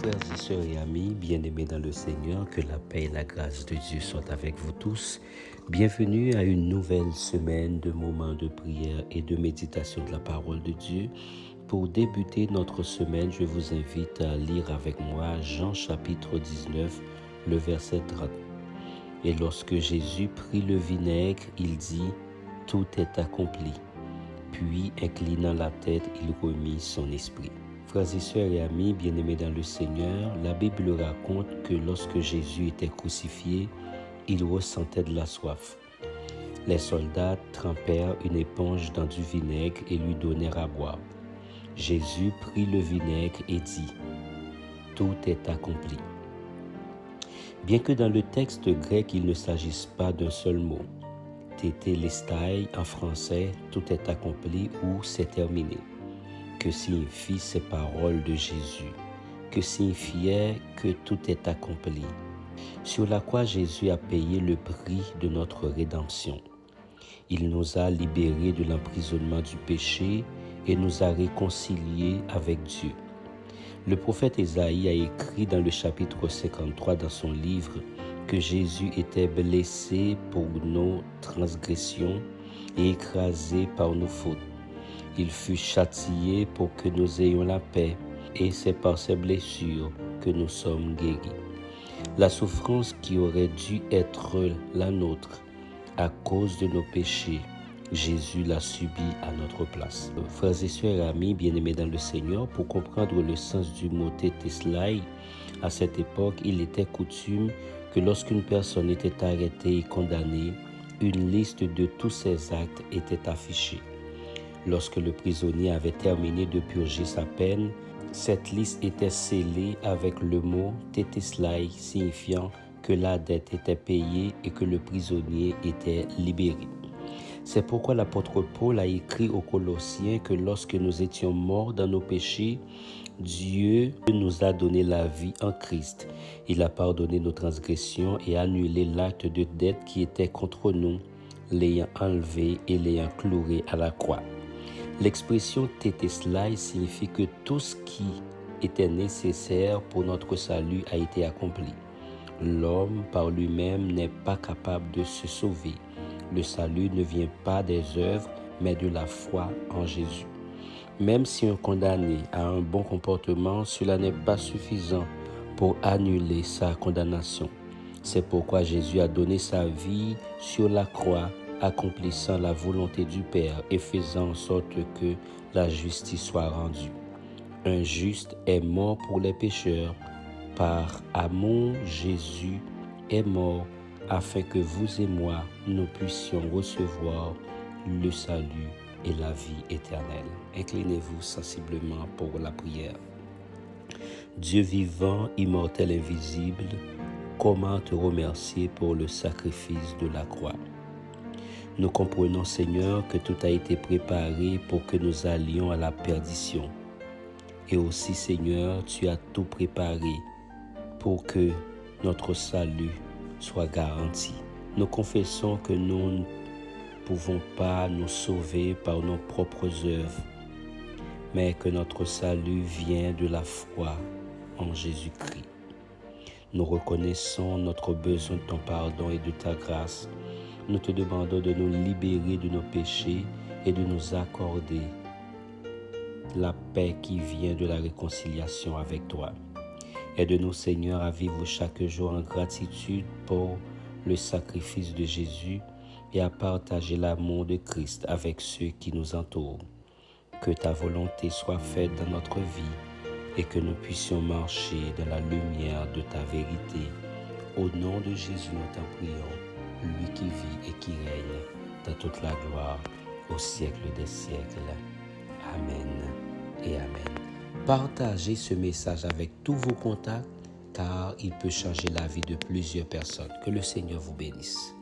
frères et sœurs et amis, bien-aimés dans le Seigneur, que la paix et la grâce de Dieu soient avec vous tous. Bienvenue à une nouvelle semaine de moments de prière et de méditation de la parole de Dieu. Pour débuter notre semaine, je vous invite à lire avec moi Jean chapitre 19, le verset 30. Et lorsque Jésus prit le vinaigre, il dit « Tout est accompli ». Puis, inclinant la tête, il remit son esprit. Frères et sœurs et amis, bien-aimés dans le Seigneur, la Bible raconte que lorsque Jésus était crucifié, il ressentait de la soif. Les soldats trempèrent une éponge dans du vinaigre et lui donnèrent à boire. Jésus prit le vinaigre et dit « Tout est accompli ». Bien que dans le texte grec, il ne s'agisse pas d'un seul mot, tétélestai en français, tout est accompli ou c'est terminé. Que signifient ces paroles de Jésus? Que signifiait que tout est accompli? Sur la croix, Jésus a payé le prix de notre rédemption. Il nous a libérés de l'emprisonnement du péché et nous a réconciliés avec Dieu. Le prophète Ésaïe a écrit dans le chapitre 53 dans son livre que Jésus était blessé pour nos transgressions et écrasé par nos fautes. Il fut châtié pour que nous ayons la paix, et c'est par ses blessures que nous sommes guéris. La souffrance qui aurait dû être la nôtre à cause de nos péchés, Jésus l'a subi à notre place. Frères et sœurs et amis, bien-aimés dans le Seigneur, pour comprendre le sens du mot tétélestai, à cette époque, il était coutume que lorsqu'une personne était arrêtée et condamnée, une liste de tous ses actes était affichée. Lorsque le prisonnier avait terminé de purger sa peine, cette liste était scellée avec le mot tétélestai, signifiant que la dette était payée et que le prisonnier était libéré. C'est pourquoi l'apôtre Paul a écrit aux Colossiens que lorsque nous étions morts dans nos péchés, Dieu nous a donné la vie en Christ. Il a pardonné nos transgressions et annulé l'acte de dette qui était contre nous, l'ayant enlevé et l'ayant cloué à la croix. L'expression tétélestai signifie que tout ce qui était nécessaire pour notre salut a été accompli. L'homme par lui-même n'est pas capable de se sauver. Le salut ne vient pas des œuvres, mais de la foi en Jésus. Même si un condamné a un bon comportement, cela n'est pas suffisant pour annuler sa condamnation. C'est pourquoi Jésus a donné sa vie sur la croix, accomplissant la volonté du Père et faisant en sorte que la justice soit rendue. Un juste est mort pour les pécheurs. Par amour, Jésus est mort afin que vous et moi, nous puissions recevoir le salut et la vie éternelle. Inclinez-vous sensiblement pour la prière. Dieu vivant, immortel, invisible, comment te remercier pour le sacrifice de la croix? Nous comprenons, Seigneur, que tout a été préparé pour que nous allions à la perdition. Et aussi, Seigneur, tu as tout préparé pour que notre salut soit garanti. Nous confessons que nous ne pouvons pas nous sauver par nos propres œuvres, mais que notre salut vient de la foi en Jésus-Christ. Nous reconnaissons notre besoin de ton pardon et de ta grâce. Nous te demandons de nous libérer de nos péchés et de nous accorder la paix qui vient de la réconciliation avec toi. Aide-nous, Seigneur, à vivre chaque jour en gratitude pour le sacrifice de Jésus et à partager l'amour de Christ avec ceux qui nous entourent. Que ta volonté soit faite dans notre vie et que nous puissions marcher dans la lumière de ta vérité. Au nom de Jésus, nous t'en prions, lui qui vit et qui règne dans toute la gloire au siècle des siècles. Amen et amen. Partagez ce message avec tous vos contacts car il peut changer la vie de plusieurs personnes. Que le Seigneur vous bénisse.